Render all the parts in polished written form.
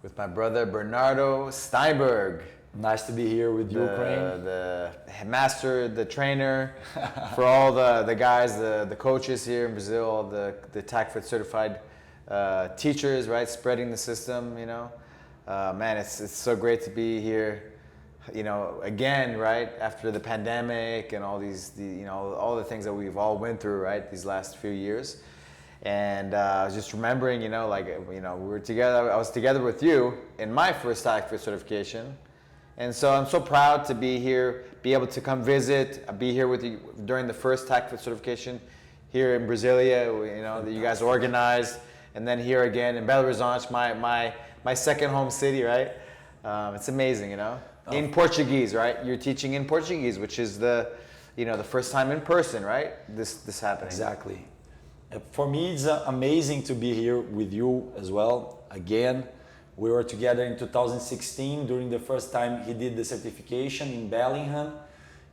with my brother Bernardo Steinberg. Nice to be here with you, Crane. The master, the trainer for all the guys, the coaches here in Brazil, all the TACFIT certified teachers, right? Spreading the system, you know. Man, it's so great to be here, you know, again, right? After the pandemic and all these, all the things that we've all went through, right? These last few years. And I was just remembering, we were together, I was together with you in my first TACFIT certification. And so I'm so proud to be here, be able to come visit, be here with you during the first TACFIT certification here in Brasilia, that you guys organized, and then here again in Belo Horizonte, my second home city, right? It's amazing, in Portuguese, right? You're teaching in Portuguese, which is the first time in person, right? This happening. Exactly. For me, it's amazing to be here with you as well. Again, we were together in 2016 during the first time he did the certification in Bellingham,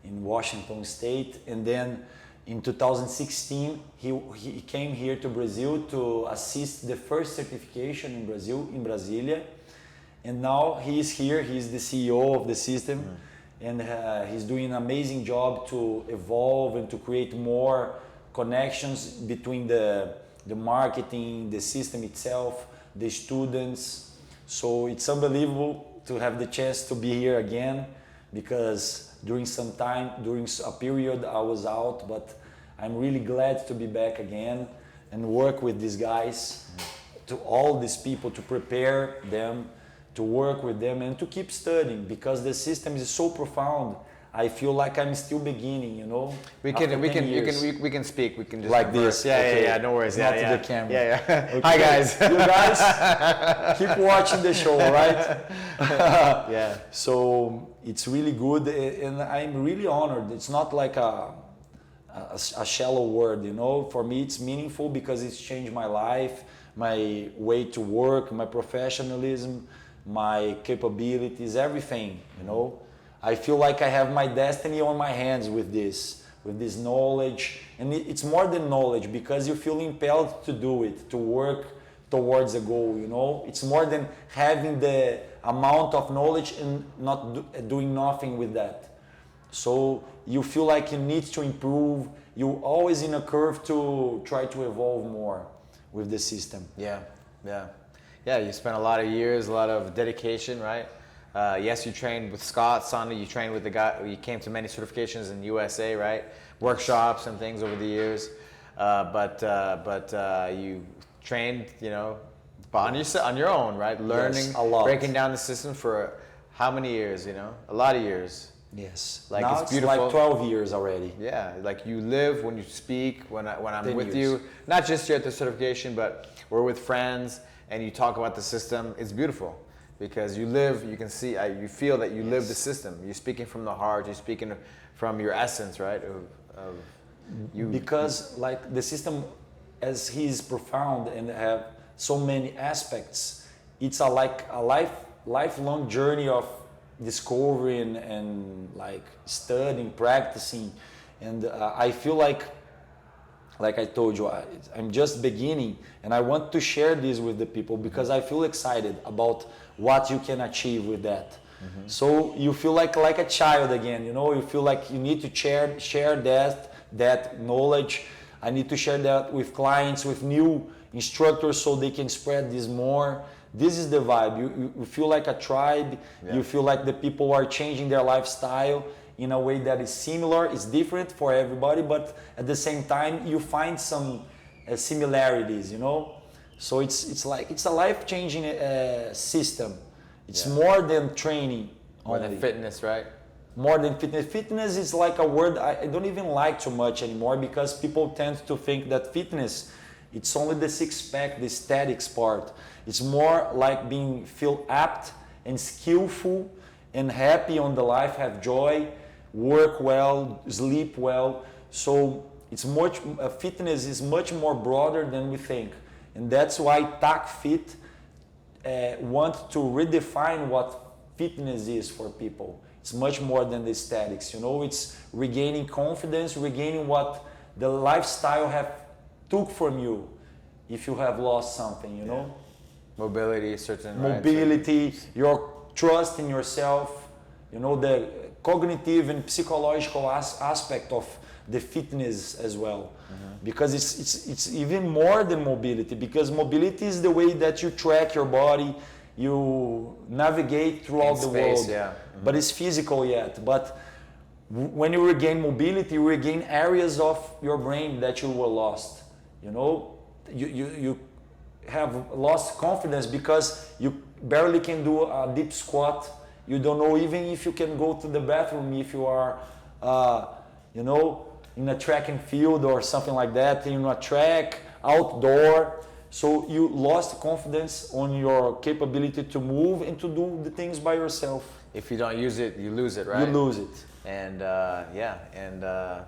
in Washington State. And then in 2016, he came here to Brazil to assist the first certification in Brazil, in Brasilia. And now he is here, he's the CEO of the system. And he's doing an amazing job to evolve and to create more connections between the marketing, the system itself, the students. So it's unbelievable to have the chance to be here again, because during a period I was out, but I'm really glad to be back again and work with these guys, to all these people, to prepare them, to work with them and to keep studying, because the system is so profound. I feel like I'm still beginning, We can speak. We can just like this. Yeah, no worries. Not to the camera. Yeah. Okay. Hi guys. You guys keep watching the show, right? Yeah. So it's really good, and I'm really honored. It's not like a shallow word, For me, it's meaningful because it's changed my life, my way to work, my professionalism, my capabilities, everything, I feel like I have my destiny on my hands with this knowledge. And it's more than knowledge, because you feel impelled to do it, to work towards a goal, It's more than having the amount of knowledge and not doing nothing with that. So you feel like you need to improve. You're always in a curve to try to evolve more with the system. Yeah, you spent a lot of years, a lot of dedication, right? Yes, you trained with Scott, Sonny, you trained with the guy, you came to many certifications in USA, right? Workshops and things over the years. But you trained, on your own, right? Learning, yes, a lot. Breaking down the system for how many years, A lot of years. Yes. Like now it's beautiful. Like 12 years already. Yeah, like you live when you speak, when I'm 10 with years. you, not just here at the certification, but we're with friends and you talk about the system. It's beautiful. Because you live, you can see, you feel that you live the system. You're speaking from the heart. You're speaking from your essence, right? Of you. Because like the system, as he's profound and have so many aspects, it's a lifelong journey of discovering and like studying, practicing, and I feel like I told you, I'm just beginning, and I want to share this with the people because I feel excited about what you can achieve with that. Mm-hmm. So you feel like a child again, You feel like you need to share that knowledge. I need to share that with clients, with new instructors, so they can spread this more. This is the vibe. You feel like a tribe. Yeah. You feel like the people are changing their lifestyle in a way that is similar. It's different for everybody, but at the same time, you find some similarities, So it's a life-changing system. It's more than training. More than fitness, right? More than fitness. Fitness is like a word I don't even like too much anymore, because people tend to think that fitness, it's only the six-pack, the aesthetics part. It's more like feel apt and skillful and happy on the life, have joy, work well, sleep well. So fitness is much more broader than we think. And that's why TACFIT want to redefine what fitness is for people. It's much more than the aesthetics, It's regaining confidence, regaining what the lifestyle have took from you if you have lost something, Mobility, certain mobility, your trust in yourself, you know, the cognitive and psychological aspect of the fitness as well. Because it's even more than mobility, because mobility is the way that you track your body, you navigate throughout the world, but it's physical yet. But when you regain mobility, you regain areas of your brain that you were lost. You know, you have lost confidence because you barely can do a deep squat. You don't know even if you can go to the bathroom if you are, you know, in a track and field or something like that, in a track, outdoor. So you lost confidence on your capability to move and to do the things by yourself. If you don't use it, you lose it, right? You lose it. And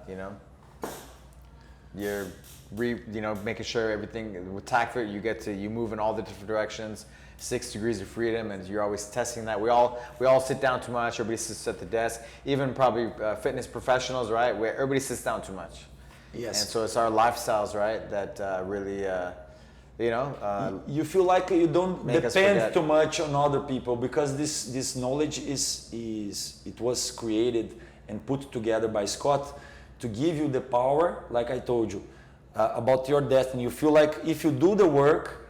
you know, you're making sure everything with TACFIT, you move in all the different directions, 6 degrees of freedom, and you're always testing that. We all sit down too much. Everybody sits at the desk. Even probably fitness professionals, right? Where everybody sits down too much. Yes. And so it's our lifestyles, right, that really. You feel like you don't depend too much on other people, because this knowledge it was created and put together by Scott to give you the power, like I told you, about your destiny. You feel like if you do the work,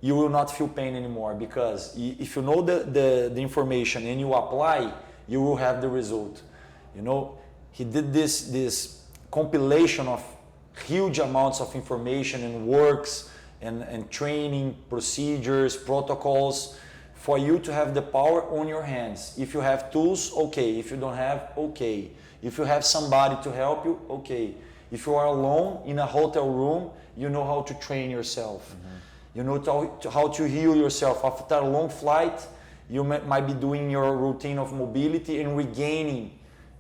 you will not feel pain anymore, because if you know the information and you apply, you will have the result. You know, he did this compilation of huge amounts of information and works and training, procedures, protocols, for you to have the power on your hands. If you have tools, okay. If you don't have, okay. If you have somebody to help you, okay. If you are alone in a hotel room, you know how to train yourself. You know how to heal yourself. After a long flight, you might be doing your routine of mobility and regaining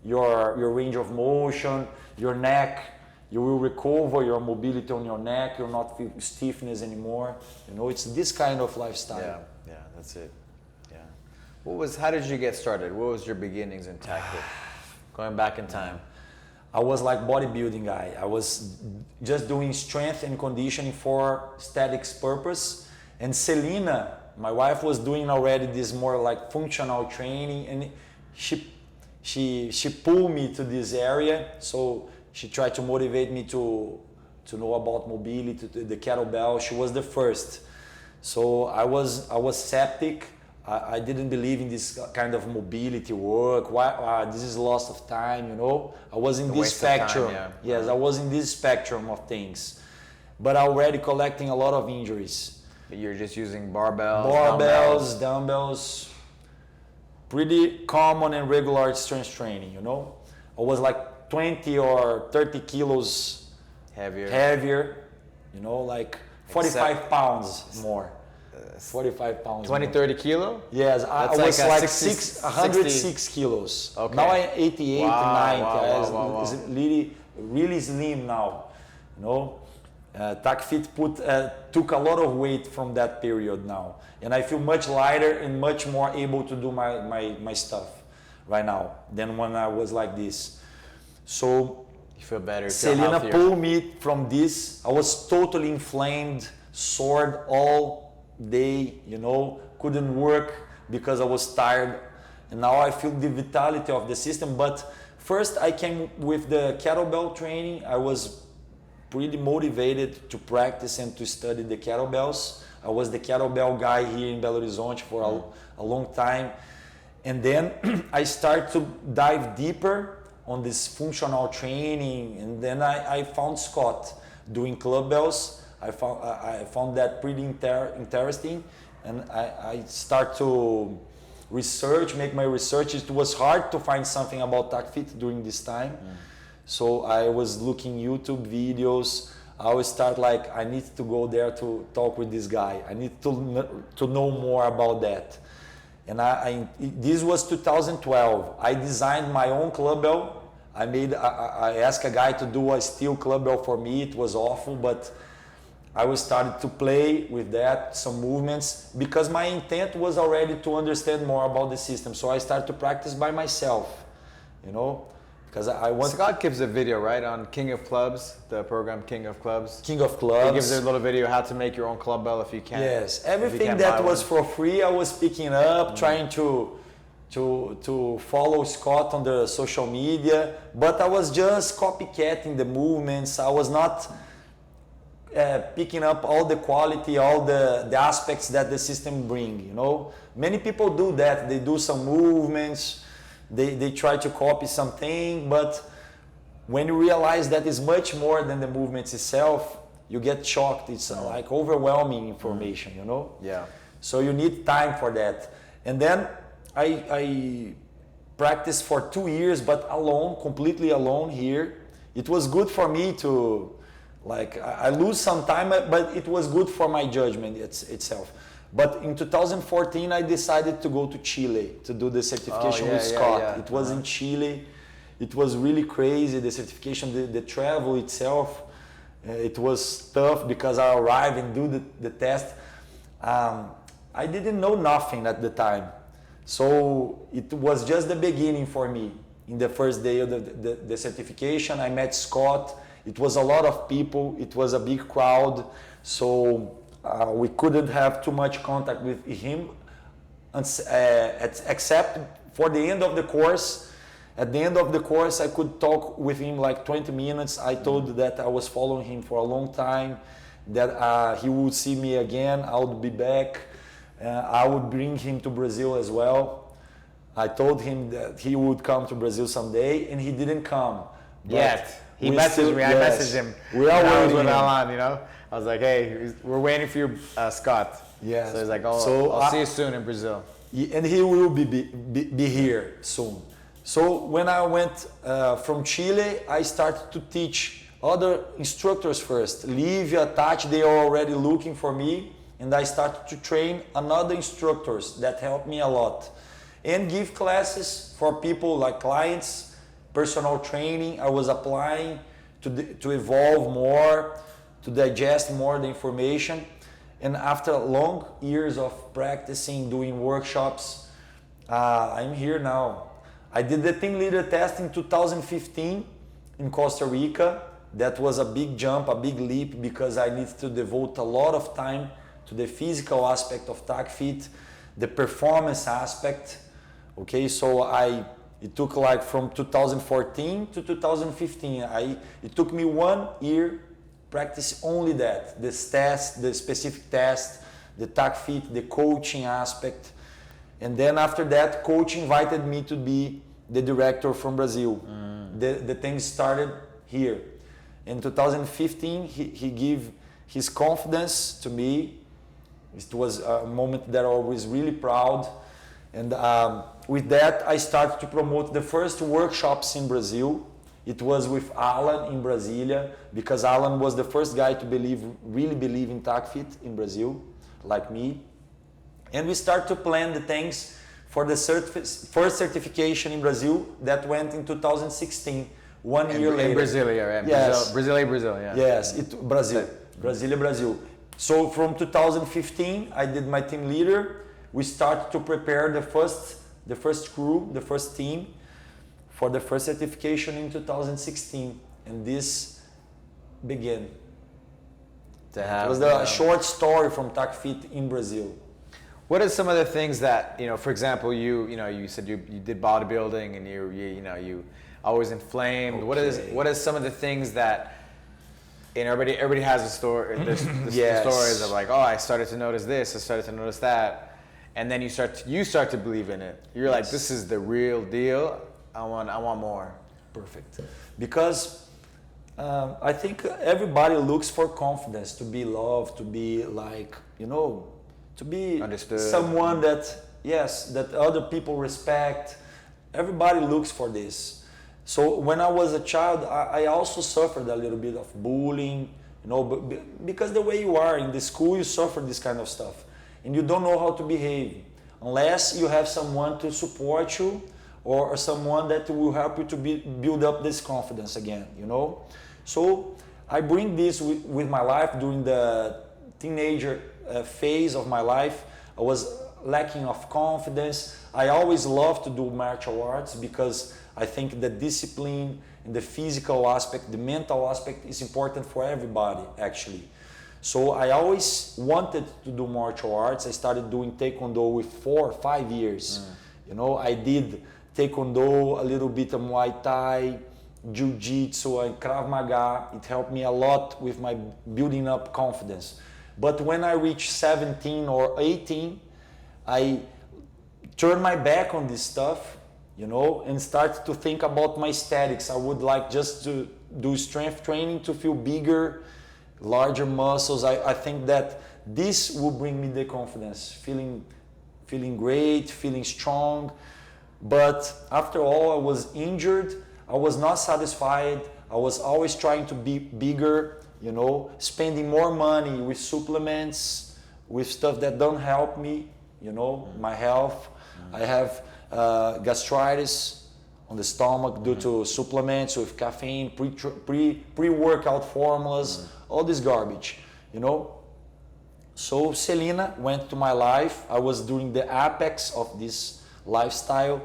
your range of motion, your neck. You will recover your mobility on your neck. You'll not feel stiffness anymore. You know, it's this kind of lifestyle. Yeah, that's it. Yeah. How did you get started? What was your beginnings in TACFIT? Going back in time. I was like bodybuilding guy. I was just doing strength and conditioning for aesthetics purpose. And Celina, my wife, was doing already this more like functional training, and she pulled me to this area. So she tried to motivate me to know about mobility, the kettlebell. She was the first. So I was skeptic. I didn't believe in this kind of mobility work. Why? This is loss of time, you know. I was in this spectrum. Yes, I was in this spectrum of things. But already collecting a lot of injuries. But you're just using barbells, dumbbells. Pretty common and regular strength training, you know. I was like 20 or 30 kilos heavier, you know, like 45 pounds more. 45 pounds 20, more. 30 kilo? Yes, I was like 106 kilos. Okay. Now I'm 88, 90. Wow. It's really slim now, you know. TACFIT took a lot of weight from that period now. And I feel much lighter and much more able to do my stuff right now than when I was like this. So you feel better. Celina pulled me from this. I was totally inflamed, sore all day, you know, couldn't work because I was tired. And now I feel the vitality of the system. But first I came with the kettlebell training. I was pretty motivated to practice and to study the kettlebells. I was the kettlebell guy here in Belo Horizonte for a long time. And then I started to dive deeper on this functional training, and then I found Scott doing club bells. I found that pretty interesting, and I start to make my research. It was hard to find something about TACFIT during this time, so I was looking YouTube videos. I always start like, I need to go there to talk with this guy. I need to know more about that. And this was 2012. I designed my own club bell. I asked a guy to do a steel club bell for me. It was awful, but I started to play with that, some movements, because my intent was already to understand more about the system. So I started to practice by myself, you know, because I want Scott gives a video, right, on King of Clubs, the program King of Clubs. King of Clubs. He gives a little video how to make your own club bell if you can. Yes, everything that was for free, I was picking up, trying to follow Scott on the social media, but I was just copycatting the movements. I was not picking up all the quality, all the aspects that the system bring. You know, many people do that. They do some movements, they try to copy something, but when you realize that it's much more than the movements itself, you get shocked. It's like overwhelming information. You know. Yeah. So you need time for that, and then I practiced for 2 years, but alone, completely alone here. It was good for me to, like, I lose some time, but it was good for my judgment itself. But in 2014, I decided to go to Chile to do the certification with Scott. It was in Chile. It was really crazy, the certification, the travel itself. It was tough because I arrived and do the test. I didn't know nothing at the time. So it was just the beginning for me. In the first day of the certification, I met Scott. It was a lot of people. It was a big crowd. So we couldn't have too much contact with him except for the end of the course. At the end of the course, I could talk with him like 20 minutes. I told that I was following him for a long time, that he would see me again. I would be back. I would bring him to Brazil as well. I told him that he would come to Brazil someday, and he didn't come. Yet. He messaged me. I messaged him. We are waiting with Allan, you know. I was like, hey, we're waiting for you, Scott. Yeah. So he's like, I'll see you soon in Brazil. And he will be here soon. So when I went from Chile, I started to teach other instructors first. Livia, Tati, they are already looking for me. And I started to train another instructors that helped me a lot. And give classes for people like clients, personal training. I was applying to evolve more, to digest more the information. And after long years of practicing, doing workshops, I'm here now. I did the team leader test in 2015 in Costa Rica. That was a big jump, a big leap, because I needed to devote a lot of time to the physical aspect of TACFIT, the performance aspect. Okay, so it took like from 2014 to 2015. It took me 1 year practice only that, this test, the specific test, the TACFIT, the coaching aspect. And then after that, coach invited me to be the director from Brazil. The thing started here. In 2015, he gave his confidence to me. It was a moment that I was really proud. And with that, I started to promote the first workshops in Brazil. It was with Allan in Brasilia, because Allan was the first guy to really believe in TACFIT in Brazil, like me. And we started to plan the things for the first certification in Brazil that went in 2016, 1 year later. In Brasilia, Yes. Brazil, yeah. Yes, Brazil. Brasilia, Brazil. So from 2015, I did my team leader. We started to prepare the first crew, the first team for the first certification in 2016. And this began. It was a short story from TACFIT in Brazil. What are some of the things that, for example, you said you did bodybuilding and you always inflamed. Okay. What are some of the things that, everybody has a story. There's Yes. stories of like, oh, I started to notice this, I started to notice that, and then you start to believe in it. You're like, this is the real deal. I want more. Perfect. Because I think everybody looks for confidence, to be loved, to be like, to be understood, someone that other people respect. Everybody looks for this. So when I was a child, I also suffered a little bit of bullying, because the way you are in the school, you suffer this kind of stuff, and you don't know how to behave unless you have someone to support you, or someone that will help you to build up this confidence again. So I bring this with my life. During the teenager phase of my life, I was lacking of confidence. I always love to do martial arts because I think the discipline and the physical aspect, the mental aspect is important for everybody actually. So I always wanted to do martial arts. I started doing Taekwondo with 4 or 5 years. You know, I did Taekwondo, a little bit of Muay Thai, Jiu-Jitsu and Krav Maga. It helped me a lot with my building up confidence. But when I reached 17 or 18, I turned my back on this stuff, you know, and started to think about my aesthetics. I would like just to do strength training to feel bigger, larger muscles. I think that this will bring me the confidence, feeling great, feeling strong. But after all, I was injured. I was not satisfied. I was always trying to be bigger, you know, spending more money with supplements, with stuff that don't help me, you know, my health. I have gastritis on the stomach due to supplements with caffeine, pre-workout formulas, all this garbage, you know. So Celina went to my life. I was during the apex of this lifestyle,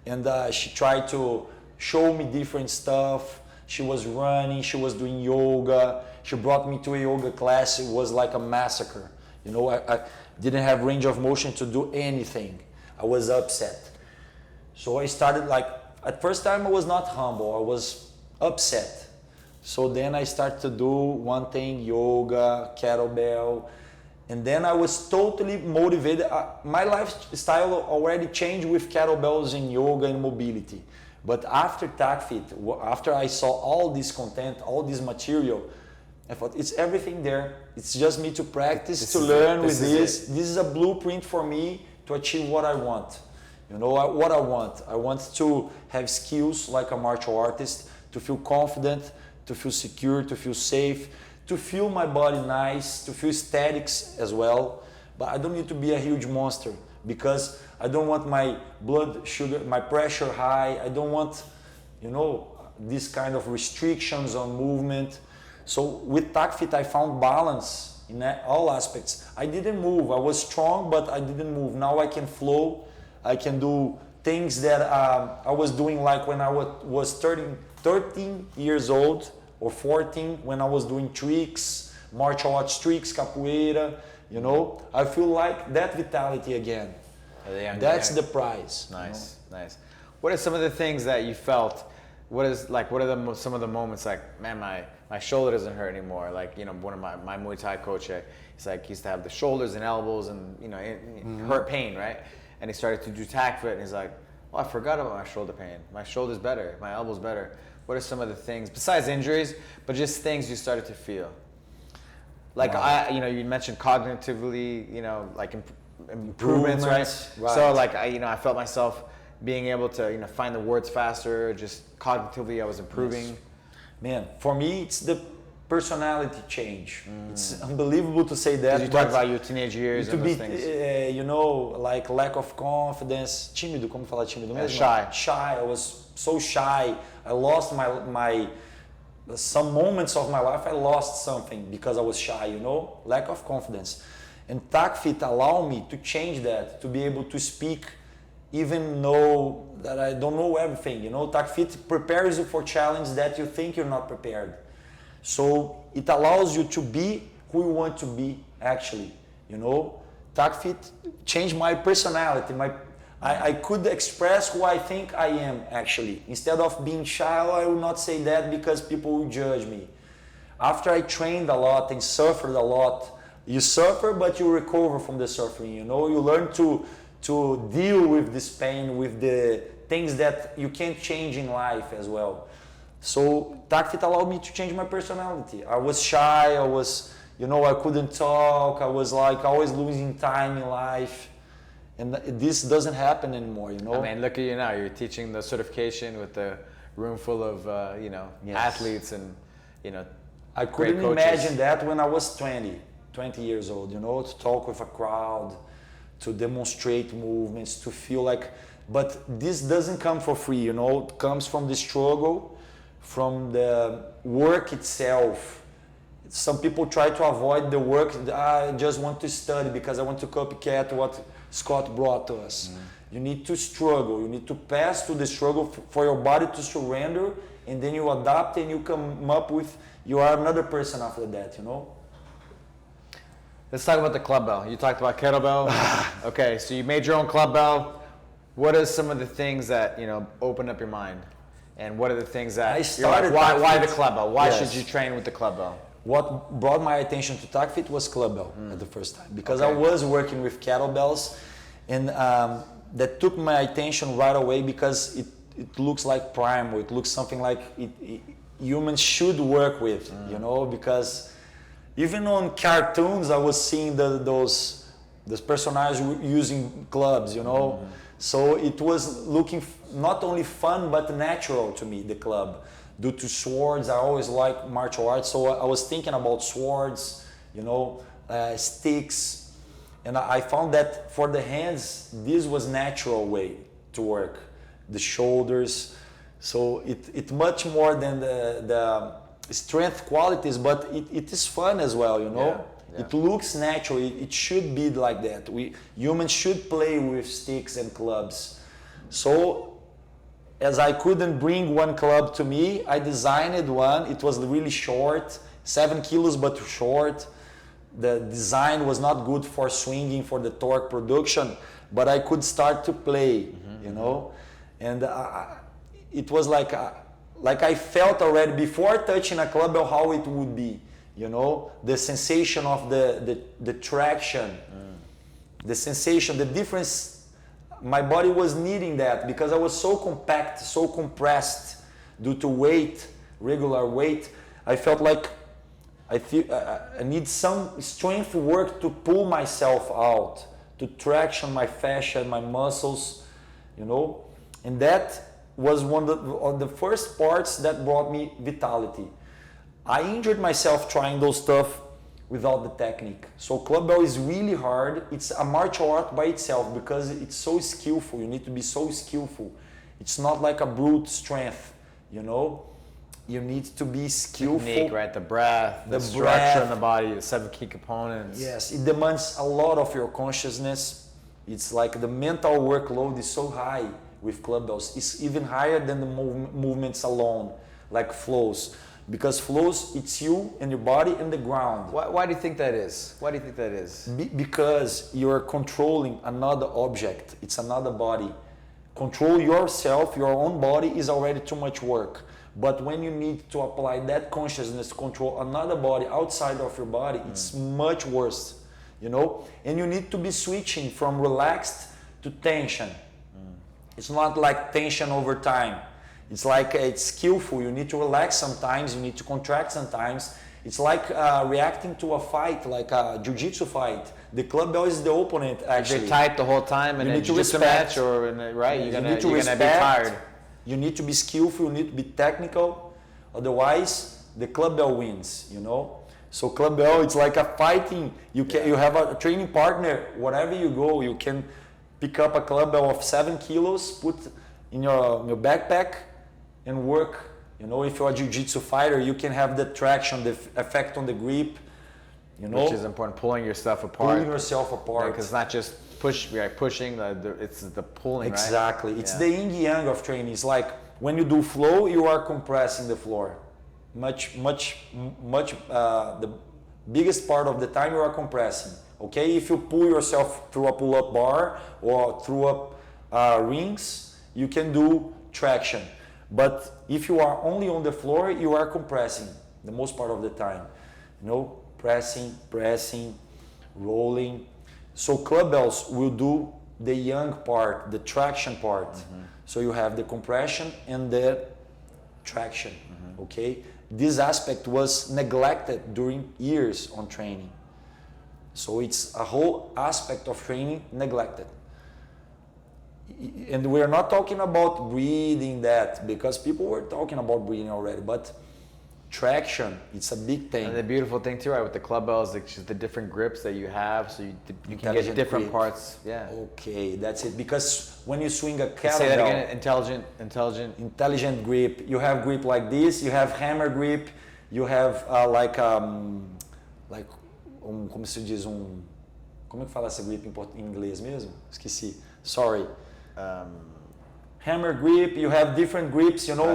and she tried to show me different stuff. She was running, she was doing yoga. She brought me to a yoga class. It was like a massacre. You know, I didn't have range of motion to do anything. I was upset. So I started like, at first time I was not humble, I was upset. So then I started to do one thing, yoga, kettlebell, and then I was totally motivated. My lifestyle already changed with kettlebells and yoga and mobility. But after TACFIT, after I saw all this content, all this material, I thought it's everything there. It's just me to practice, to learn with this. This is a blueprint for me to achieve what I want. You know what I want? I want to have skills like a martial artist, to feel confident, to feel secure, to feel safe, to feel my body nice, to feel aesthetics as well. But I don't need to be a huge monster because I don't want my blood sugar, my pressure high. I don't want, you know, this kind of restrictions on movement. So with TACFIT, I found balance in all aspects. I didn't move. I was strong, but I didn't move. Now I can flow. I can do things that I was doing like when I was 13 years old or 14, when I was doing tricks, martial arts tricks, capoeira, you know. I feel like that vitality again. That's the prize. Nice, you know? Nice. What are some of the things that you felt? What are some of the moments like, man, my shoulder doesn't hurt anymore. Like, you know, one of my Muay Thai coach, he's like, he used to have the shoulders and elbows and, you know, hurt pain, right? And he started to do TACFIT and he's like, oh, I forgot about my shoulder pain. My shoulder's better, my elbow's better. What are some of the things, besides injuries, but just things you started to feel? Like, wow. You know, you mentioned cognitively, you know, like improvements, right? So like, I felt myself being able to, you know, find the words faster, just cognitively I was improving. Yes. Man, for me, it's the personality change. It's unbelievable to say that. Did you talk about your teenage years and those things? You know, like lack of confidence. Tímido, como falar tímido mesmo? Shy. Shy. I was so shy. I lost some moments of my life. I lost something because I was shy. You know, lack of confidence. And TACFIT allowed me to change that, to be able to speak, even know that I don't know everything. You know, TACFIT prepares you for challenges that you think you're not prepared. So it allows you to be who you want to be, actually. You know, TACFIT changed my personality. I could express who I think I am, actually. Instead of being shy, I will not say that because people will judge me. After I trained a lot and suffered a lot, you suffer, but you recover from the suffering. You know, you learn to deal with this pain, with the things that you can't change in life as well. So TACFIT allowed me to change my personality. I was shy, I was, you know, I couldn't talk, I was like always losing time in life. And this doesn't happen anymore, you know. I mean, look at you now, you're teaching the certification with a room full of, you know, yes, athletes and, you know, I couldn't imagine that when I was 20 years old, you know, to talk with a crowd, to demonstrate movements, to feel like, but this doesn't come for free, you know, it comes from the struggle, from the work itself. Some people try to avoid the work. I just want to study because I want to copycat Scott brought to us. You need to struggle. You need to pass through the struggle for your body to surrender, and then you adapt and you come up with, you are another person after that, you know? Let's talk about the club bell. You talked about kettlebell. Okay, so you made your own club bell. What are some of the things that, you know, open up your mind? And what are the things that why the club bell? Why should you train with the club bell? What brought my attention to TACFIT was club bell at the first time, because I was working with kettlebells, and that took my attention right away because it looks like primal. It looks something like humans should work with, you know, because even on cartoons I was seeing those personages using clubs, you know. So it was looking not only fun but natural to me, the club. Due to swords, I always like martial arts, so I was thinking about swords, you know, sticks, and I found that for the hands, this was natural way to work. The shoulders, so it's much more than the strength qualities, but it is fun as well, you know. Yeah. It looks natural. It should be like that. Humans should play with sticks and clubs. So as I couldn't bring one club to me, I designed one. It was really short, 7 kilos but short. The design was not good for swinging, for the torque production, but I could start to play, you know. And it was like I felt already before touching a club how it would be, you know, the sensation of the traction, the sensation, the difference. My body was needing that because I was so compact, so compressed due to weight, regular weight. I felt like I need some strength work to pull myself out, to traction my fascia, my muscles, you know. And that was one of the first parts that brought me vitality. I injured myself trying those stuff without the technique. So club bell is really hard. It's a martial art by itself because it's so skillful. You need to be so skillful. It's not like a brute strength, you know. You need to be skillful. Technique, right? The breath, the structure in the body, the 7 key components. Yes, it demands a lot of your consciousness. It's like the mental workload is so high with club bells. It's even higher than the movements alone, like flows. Because flows, it's you and your body and the ground. Why do you think that is? Why do you think that is? Because you're controlling another object. It's another body. Control yourself, your own body is already too much work. But when you need to apply that consciousness to control another body outside of your body, it's much worse, you know? And you need to be switching from relaxed to tension. It's not like tension over time. It's like it's skillful. You need to relax sometimes. You need to contract sometimes. It's like reacting to a fight, like a jiu-jitsu fight. The club bell is the opponent, actually. You're tight the whole time, and you in a jiu-jitsu match, or right, you're gonna be tired. You need to be skillful. You need to be technical. Otherwise, the club bell wins. You know. So club bell, it's like a fighting. You have a training partner. Wherever you go, you can pick up a club bell of 7 kilos, put in your backpack, and work. You know, if you're a jiu-jitsu fighter, you can have the traction, the effect on the grip, you know. Which is important, pulling your stuff apart. Pulling yourself apart. Because it's not just pushing, it's the pulling, exactly. Right? It's the yin-yang of training. It's like when you do flow, you are compressing the floor. The biggest part of the time you are compressing. Okay, if you pull yourself through a pull-up bar or through up rings, you can do traction. But if you are only on the floor, you are compressing the most part of the time. You know, pressing, rolling. So club bells will do the yang part, the traction part. So you have the compression and the traction. Okay, this aspect was neglected during years on training. So it's a whole aspect of training neglected. And we're not talking about breathing that, because people were talking about breathing already, but traction, it's a big thing. And the beautiful thing too, right, with the club bells, it's just the different grips that you have, so you can get different grip. Parts. Yeah. Okay, that's it. Because when you swing a kettlebell, say that again. Intelligent grip. You have grip like this. You have hammer grip. You have como se diz Como é que fala essa grip em inglês mesmo? Esqueci. Sorry. Hammer grip, you have different grips, you know,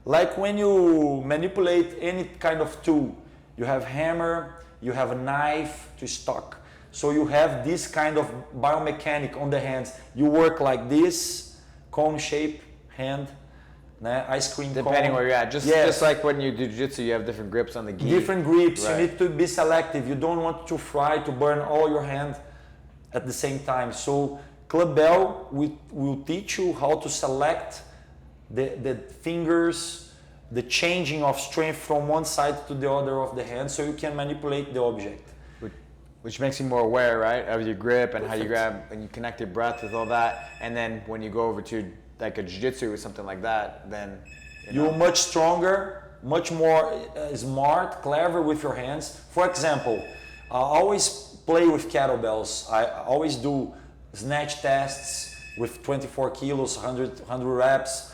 like when you manipulate any kind of tool, you have hammer, you have a knife to stock. So you have this kind of biomechanic on the hands. You work like this, cone shape hand, né? Ice cream cone. Depending where you're at. Just like when you do jiu-jitsu, you have different grips on the gi. Different grips, right. You need to be selective. You don't want to fry, to burn all your hand at the same time. So Club Bell will teach you how to select the fingers, the changing of strength from one side to the other of the hand so you can manipulate the object. Which makes you more aware, right, of your grip and how you grab and you connect your breath with all that. And then when you go over to like a jiu-jitsu or something like that, then you're much stronger, much more smart, clever with your hands. For example, I always play with kettlebells. I always do snatch tests with 24 kilos, 100 reps.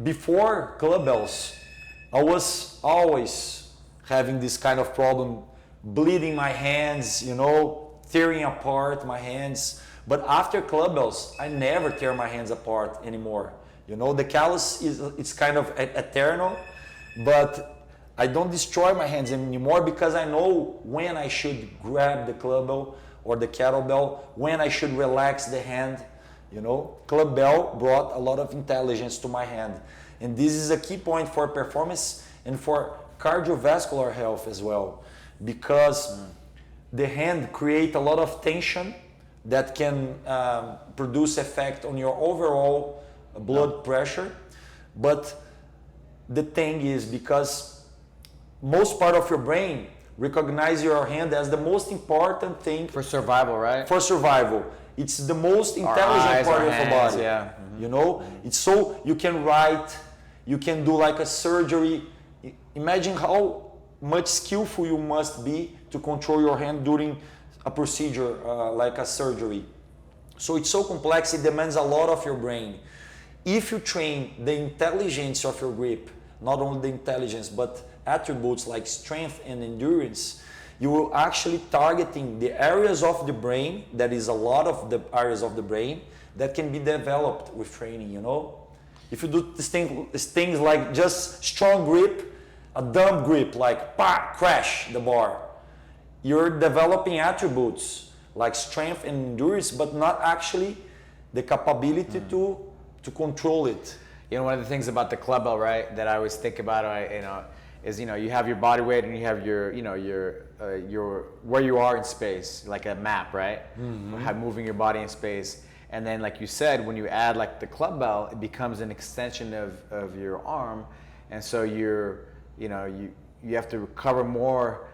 Before club bells, I was always having this kind of problem, bleeding my hands, you know, tearing apart my hands. But after club bells, I never tear my hands apart anymore. You know, the callus it's kind of eternal, but I don't destroy my hands anymore because I know when I should grab the club bell or the kettlebell, when I should relax the hand. You know, club bell brought a lot of intelligence to my hand. And this is a key point for performance and for cardiovascular health as well. Because the hand creates a lot of tension that can produce effect on your overall blood pressure. But the thing is, because most part of your brain recognize your hand as the most important thing for survival, right? For survival. It's the most intelligent part of your body. Yeah. You know, it's so you can write, you can do like a surgery. Imagine how much skillful you must be to control your hand during a procedure like a surgery. So it's so complex, it demands a lot of your brain. If you train the intelligence of your grip, not only the intelligence, but attributes like strength and endurance, you will actually targeting the areas of the brain, that is a lot of the areas of the brain that can be developed with training, you know? If you do things like just strong grip, a dumb grip, like crash the bar, you're developing attributes like strength and endurance, but not actually the capability to control it. You know, one of the things about the club bell, right, that I always think about, is you have your body weight and you have your where you are in space, like a map, right? Moving your body in space. And then, like you said, when you add like the club bell, it becomes an extension of your arm, and so you have to cover more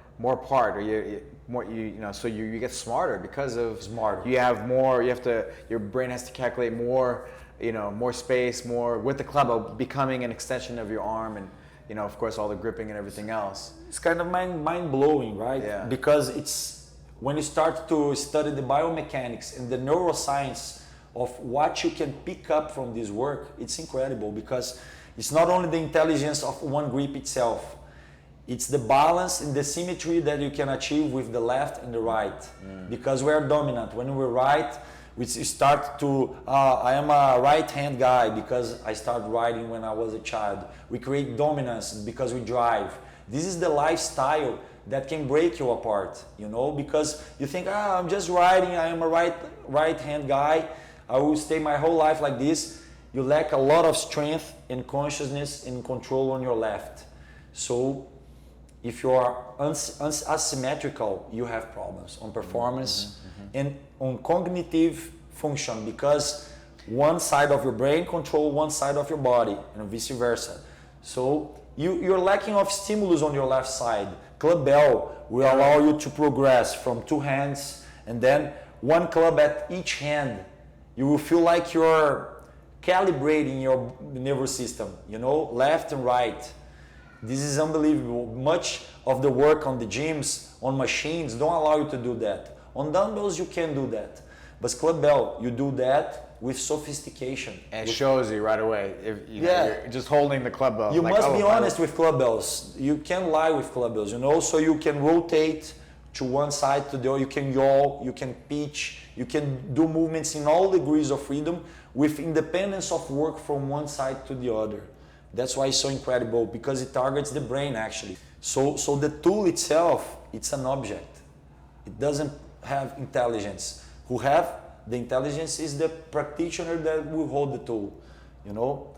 part, or so you get smarter because of you have more. Your brain has to calculate more, more space, more with the club bell becoming an extension of your arm, and of course all the gripping and everything else. It's kind of mind blowing, right? Yeah. Because it's when you start to study the biomechanics and the neuroscience of what you can pick up from this work, it's incredible, because it's not only the intelligence of one grip itself, it's the balance and the symmetry that you can achieve with the left and the right. Because we are dominant. When we're right, we start to, I am a right hand guy because I started riding when I was a child. We create dominance because we drive. This is the lifestyle that can break you apart, because you think, I'm just riding, I am a right hand guy, I will stay my whole life like this. You lack a lot of strength and consciousness and control on your left. So if you are asymmetrical, you have problems on performance and on cognitive function, because one side of your brain controls one side of your body and vice versa. So you're lacking of stimulus on your left side. Club bell will allow you to progress from two hands, and then one club at each hand. You will feel like you're calibrating your nervous system, left and right. This is unbelievable. Much of the work on the gyms, on machines, don't allow you to do that. On dumbbells, you can do that. But club bell, you do that with sophistication. And it shows you right away. If you're just holding the club bell. You must be honest with club bells. You can't lie with club bells, so you can rotate to one side to the other. You can yaw, you can pitch, you can do movements in all degrees of freedom with independence of work from one side to the other. That's why it's so incredible, because it targets the brain actually. So the tool itself, it's an object. It doesn't have intelligence. Who have the intelligence is the practitioner that will hold the tool, you know.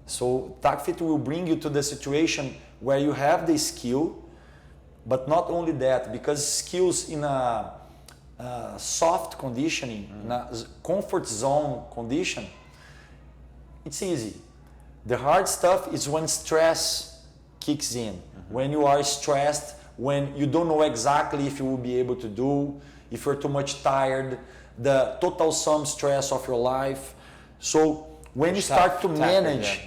So TACFIT will bring you to the situation where you have the skill, but not only that, because skills in a soft conditioning, in a comfort zone condition, it's easy. The hard stuff is when stress kicks in, when you are stressed, when you don't know exactly if you will be able to do, if you're too much tired, the total sum stress of your life. So when you start to manage,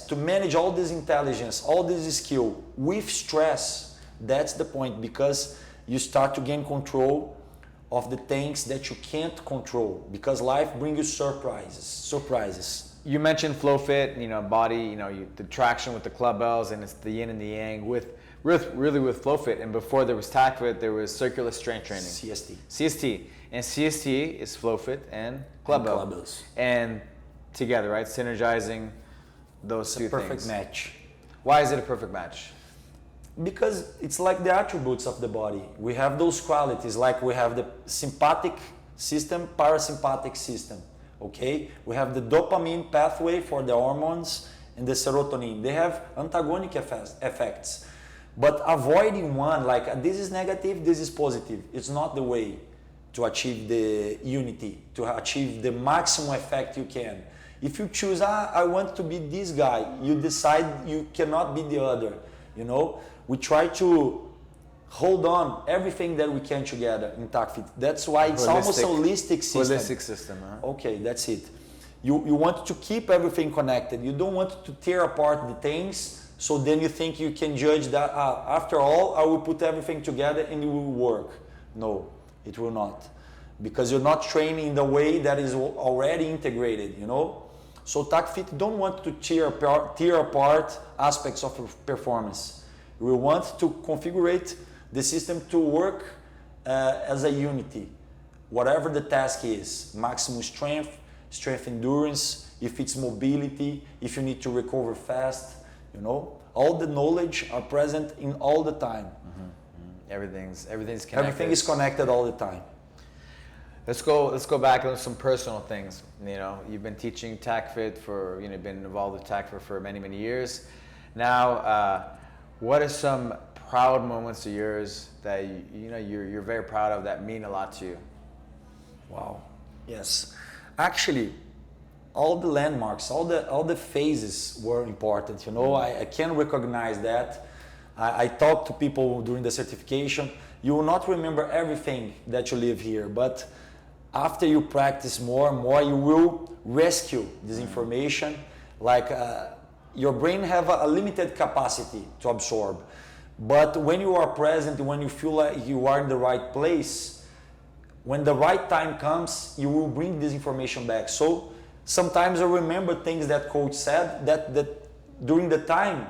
to manage all this intelligence, all this skill with stress, that's the point, because you start to gain control of the things that you can't control, because life brings you surprises. You mentioned flow fit, you know, body, you know, the traction with the club bells, and it's the yin and the yang with flow fit. And before there was TACFIT, there was circular strength training. CST. And CST is flow fit and club bells. And together, right? Synergizing those two things. Perfect match. Why is it a perfect match? Because it's like the attributes of the body. We have those qualities, like we have the sympathetic system, parasympathetic system. Okay, we have the dopamine pathway for the hormones and the serotonin. They have antagonic effects, but avoiding one, like this is negative, this is positive, it's not the way to achieve the unity, to achieve the maximum effect you can. If you choose, I want to be this guy, you decide you cannot be the other. You know, we try to hold on everything that we can together in TACFIT. That's why it's almost a holistic system. Holistic system, huh? Okay, that's it. You want to keep everything connected. You don't want to tear apart the things, so then you think you can judge that, after all, I will put everything together and it will work. No, it will not. Because you're not training in the way that is already integrated, you know? So TACFIT don't want to tear apart aspects of performance. We want to configure the system to work as a unity. Whatever the task is, maximum strength, strength endurance, if it's mobility, if you need to recover fast, you know, all the knowledge are present in all the time. Everything's connected. Everything is connected all the time. Let's go back to some personal things. You know, you've been teaching TACFIT for, you know, been involved with TACFIT for many years. Now, what are some proud moments of yours that you know you're very proud of, that mean a lot to you? Wow. Yes. Actually, all the landmarks, all the phases were important. You know, I can recognize that. I talk to people during the certification. You will not remember everything that you live here, but after you practice more and more, you will rescue this information. Like your brain have a limited capacity to absorb. But when you are present, when you feel like you are in the right place, when the right time comes, you will bring this information back. So sometimes I remember things that coach said that during the time,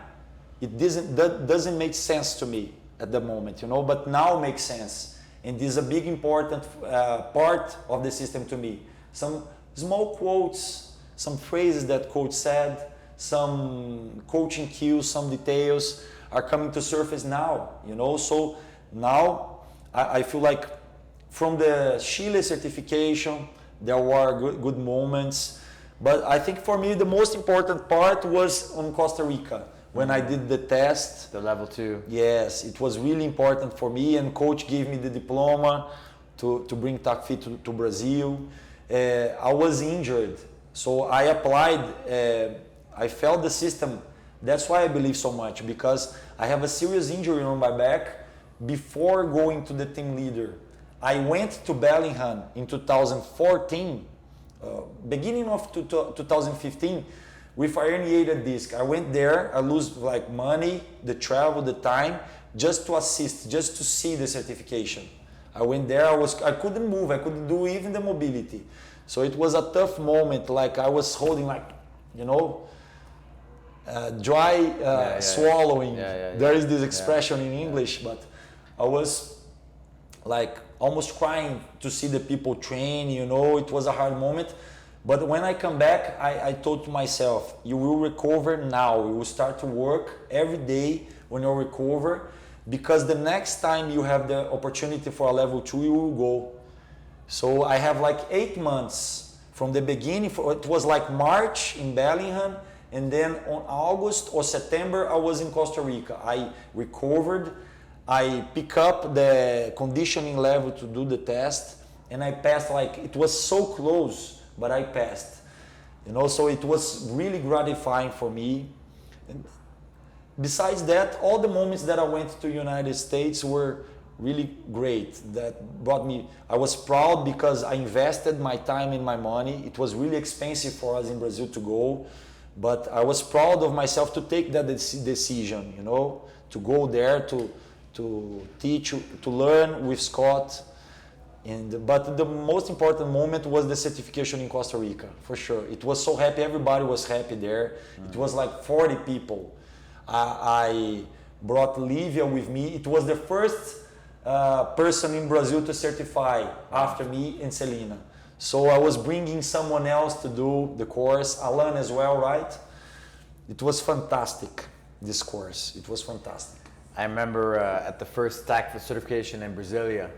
that doesn't make sense to me at the moment, you know, but now makes sense. And this is a big important part of the system to me. Some small quotes, some phrases that coach said, some coaching cues, some details are coming to surface now, you know. So now I feel like from the Chile certification, there were good moments. But I think for me, the most important part was on Costa Rica. When I did the test. The level 2. Yes, it was really important for me, and coach gave me the diploma to bring TACFIT to Brazil. I was injured, so I applied, I felt the system. That's why I believe so much, because I have a serious injury on my back before going to the team leader. I went to Bellingham in 2014, beginning of 2015, with a herniated disc. I went there, I lose like money, the travel, the time, just to assist, just to see the certification. I went there, I couldn't move, I couldn't do even the mobility. So it was a tough moment, like I was holding like, you know, dry swallowing. There is this expression in English, but I was like almost crying to see the people train, you know, it was a hard moment. But when I come back, I told to myself, you will recover now. You will start to work every day when you recover, because the next time you have the opportunity for a level 2, you will go. So I have like 8 months from the beginning. It was like March in Bellingham, and then on August or September, I was in Costa Rica. I recovered. I pick up the conditioning level to do the test, and I passed. Like, it was so close, but I passed. You know, so it was really gratifying for me. And besides that, all the moments that I went to United States were really great. That brought me, I was proud because I invested my time and my money. It was really expensive for us in Brazil to go, but I was proud of myself to take that decision, you know, to go there, to teach, to learn with Scott. But the most important moment was the certification in Costa Rica, for sure. It was so happy, everybody was happy there. It was like 40 people. I brought Livia with me. It was the first person in Brazil to certify after me and Celina. So I was bringing someone else to do the course, Allan as well, right? It was fantastic, this course. It was fantastic. I remember at the first TACFIT certification in Brasilia.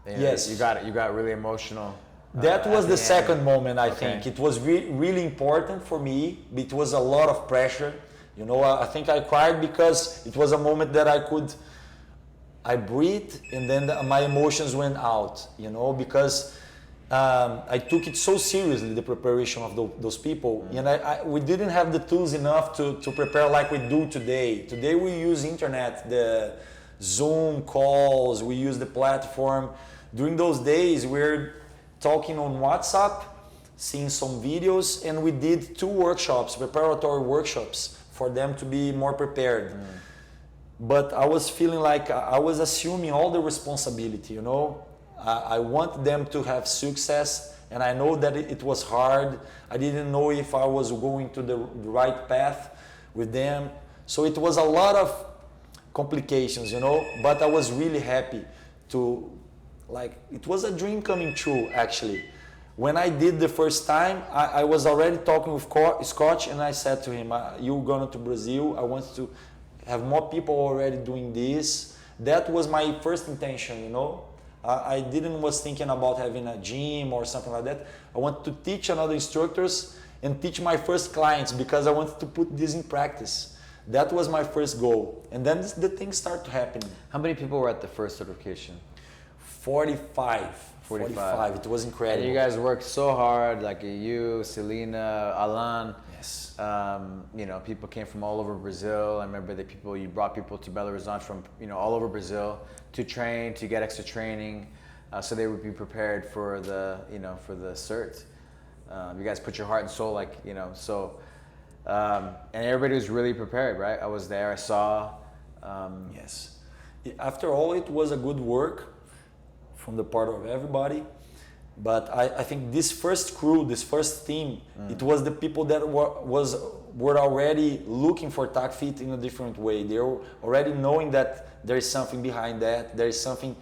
You know, yes. You got really emotional. That was the second moment, I Okay. think. It was really important for me. It was a lot of pressure. You know, I think I cried because it was a moment that I breathed, and then my emotions went out, you know, because I took it so seriously, the preparation of those people. And we didn't have the tools enough to prepare like we do today. Today we use internet, the Zoom calls, we use the platform. During those days, we're talking on WhatsApp, seeing some videos, and we did 2 workshops, preparatory workshops, for them to be more prepared. But I was feeling like I was assuming all the responsibility, you know. I want them to have success, and I know that it was hard. I didn't know if I was going to the right path with them. So it was a lot of complications, you know, but I was really happy to, like, it was a dream coming true, actually. When I did the first time, I was already talking with Scott, and I said to him, you're going to Brazil, I want to have more people already doing this. That was my first intention, you know. I didn't was thinking about having a gym or something like that. I want to teach another instructors and teach my first clients, because I wanted to put this in practice. That was my first goal. And then the things start happening. How many people were at the first certification? 45. It was incredible. And you guys worked so hard, like you, Celina, Allan. Yes. You know, people came from all over Brazil. I remember you brought people to Belo Horizonte from, you know, all over Brazil to train, to get extra training, so they would be prepared for the, you know, for the cert. You guys put your heart and soul, like, you know, so, and everybody was really prepared, right? I was there, I saw. Yes. After all, it was a good work from the part of everybody. But I think this first crew, this first team, it was the people that were already looking for TACFIT in a different way. They were already knowing that there is something behind that, there is something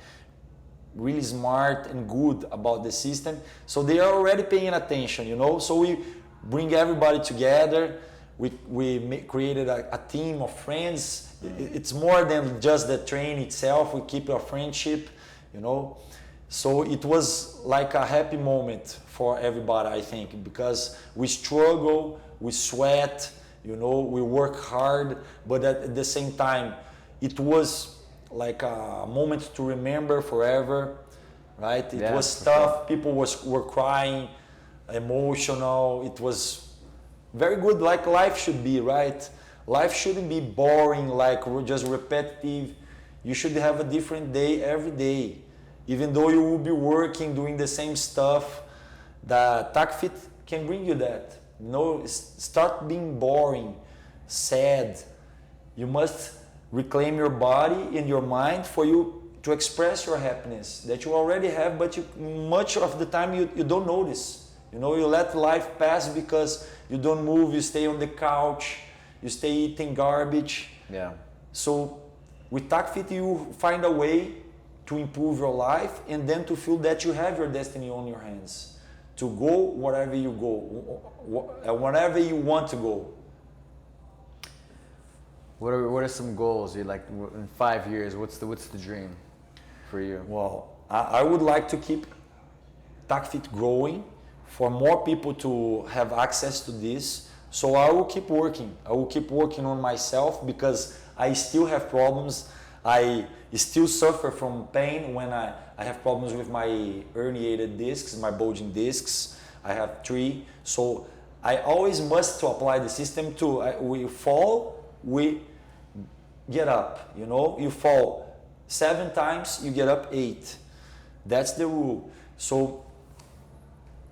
really smart and good about the system. So they are already paying attention, you know. So we bring everybody together. We created a team of friends. It's more than just the training itself. We keep our friendship, you know. So it was like a happy moment for everybody, I think, because we struggle, we sweat, you know, we work hard, but at the same time, it was like a moment to remember forever, right? It was tough. People were crying, emotional. It was very good, like life should be, right? Life shouldn't be boring, like just repetitive. You should have a different day every day. Even though you will be working, doing the same stuff, the TACFIT can bring you that. You know, start being boring, sad. You must reclaim your body and your mind for you to express your happiness that you already have, but much of the time you don't notice. You know, you let life pass because you don't move, you stay on the couch, you stay eating garbage. Yeah. So with TACFIT, you find a way to improve your life, and then to feel that you have your destiny on your hands, to go wherever you go, whenever you want to go. What are some goals you like in 5 years? What's the dream for you? Well, I would like to keep TACFIT growing, for more people to have access to this. So I will keep working. I will keep working on myself, because I still have problems. I still suffer from pain when I have problems with my herniated discs, my bulging discs. I have 3. So I always must to apply the system to, we fall, we get up. You know, you fall 7 times, you get up 8. That's the rule. So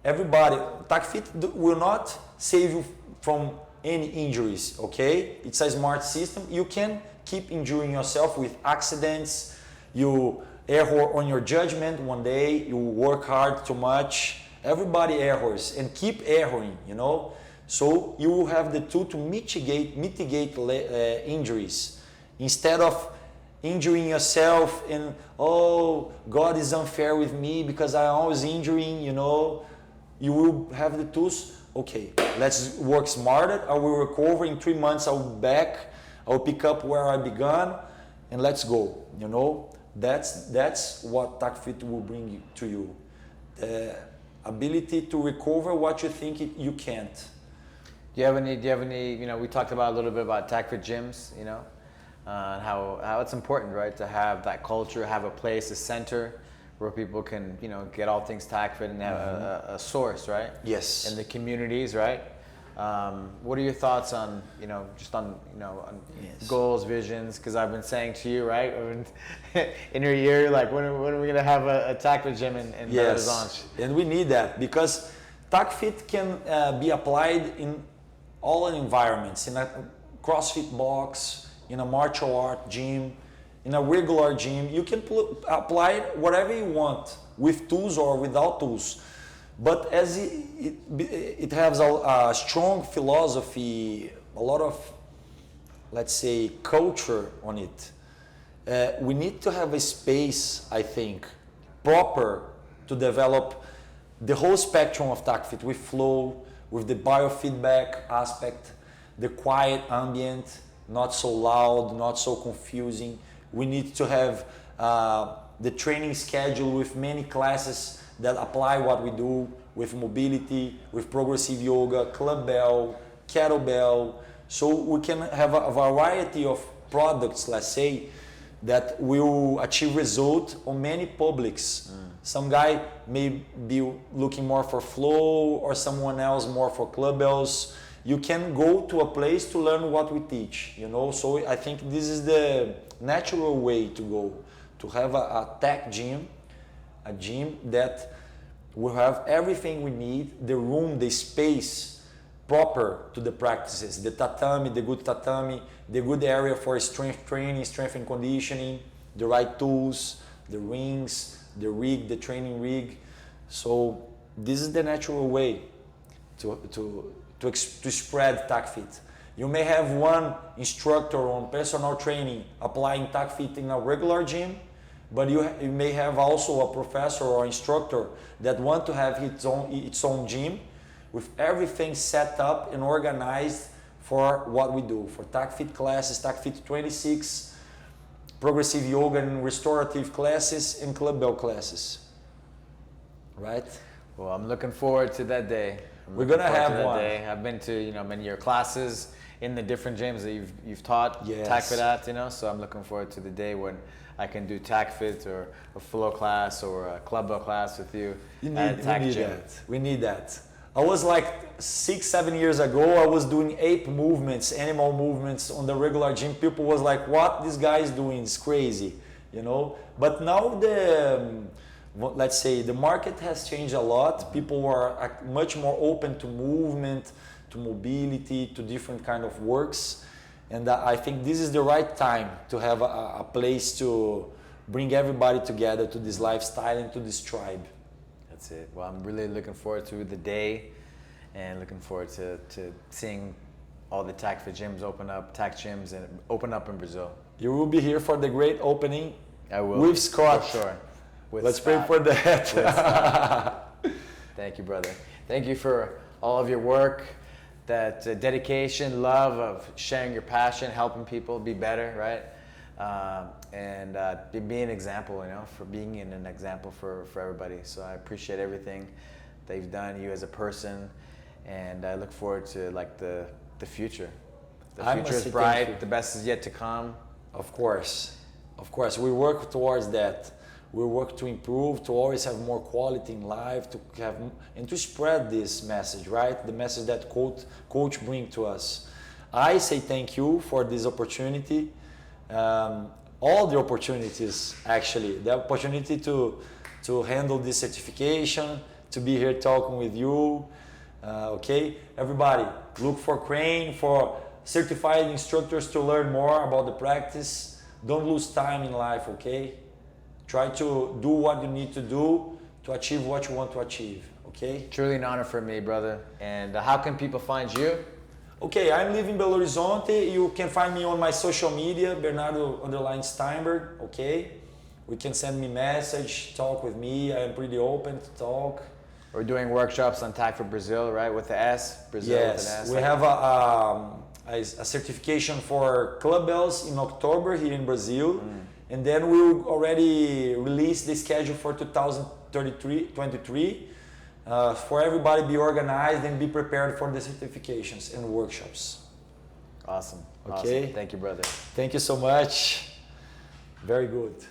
everybody, TACFIT will not save you from any injuries, okay? It's a smart system. You can keep injuring yourself with accidents, you error on your judgment one day, you work hard too much. Everybody errors and keep erroring, you know? So you will have the tool to mitigate injuries. Instead of injuring yourself and, oh, God is unfair with me because I'm always injuring, you know? You will have the tools. Okay, let's work smarter. I will recover in 3 months. I'll be back. I'll pick up where I began, and let's go. You know, that's what TACFIT will bring to you. The ability to recover what you think you can't. Do you have any? You know, we talked about a little bit about TACFIT gyms. You know, and how it's important, right, to have that culture, have a place, a center, where people can, you know, get all things TACFIT and have a source, right? Yes. In the communities, right? What are your thoughts on, you know, just on, you know, on goals, visions? Because I've been saying to you, right, in your year, like, when are we going to have a TACFIT gym in Belo Horizonte? And we need that, because TACFIT can be applied in all environments, in a CrossFit box, in a martial art gym, in a regular gym. You can apply it whatever you want, with tools or without tools. But as it has a strong philosophy, a lot of, let's say, culture on it, we need to have a space, I think, proper to develop the whole spectrum of TACFIT, with flow, with the biofeedback aspect, the quiet ambient, not so loud, not so confusing. We need to have the training schedule with many classes that apply what we do, with mobility, with progressive yoga, club bell, kettlebell. So we can have a variety of products, let's say, that will achieve result on many publics. Some guy may be looking more for flow, or someone else more for club bells. You can go to a place to learn what we teach, you know. So I think this is the natural way to go, to have a tech gym, a gym that will have everything we need, the room, the space proper to the practices, the tatami, the good area for strength training, strength and conditioning, the right tools, the rings, the rig, the training rig. So this is the natural way to spread TACFIT. You may have one instructor on personal training applying TACFIT in a regular gym, but you may have also a professor or instructor that want to have its own gym, with everything set up and organized for what we do, for TACFIT classes, TACFIT 26, progressive yoga and restorative classes, and club bell classes. Right? Well, I'm looking forward to that day. We're gonna have one. Day. I've been to, you know, many of your classes in the different gyms that you've taught TACFIT at, you know. So I'm looking forward to the day when I can do TACFIT or a flow class or a club bell class with you. We need that. We need that. I was like 6-7 years ago, I was doing ape movements, animal movements on the regular gym. People was like, what this guy is doing is crazy, you know. But now let's say the market has changed a lot. People are much more open to movement, to mobility, to different kind of works. And I think this is the right time to have a place to bring everybody together to this lifestyle and to this tribe. That's it. Well, I'm really looking forward to the day, and looking forward to seeing all the TACFIT gyms open up, TAC gyms, and open up in Brazil. You will be here for the great opening I will. With Scott. For sure. With Let's Scott. pray for that. With Scott. Thank you, brother. Thank you for all of your work, that dedication, love of sharing your passion, helping people be better, right? And be an example, you know, for being an example for everybody. So I appreciate everything that you've done, you as a person, and I look forward to like the future. The future is bright. The best is yet to come. Of course, we work towards that. We work to improve, to always have more quality in life, to have and to spread this message, right? The message that coach bring to us. I say thank you for this opportunity, all the opportunities actually, the opportunity to handle this certification, to be here talking with you. Okay, everybody, look for Crane, for certified instructors to learn more about the practice. Don't lose time in life, okay? Try to do what you need to do to achieve what you want to achieve, okay? Truly an honor for me, brother. And how can people find you? Okay, I'm living in Belo Horizonte. You can find me on my social media, Bernardo _Steinberg, okay? We can send me message, talk with me. I am pretty open to talk. We're doing workshops on TACFIT Brazil, right? With the S, Brazil with an S. We have a certification for club bells in October here in Brazil. And then we'll already release the schedule for 2023 for everybody be organized and be prepared for the certifications and workshops. Awesome. Okay. Awesome. Thank you, brother. Thank you so much. Very good.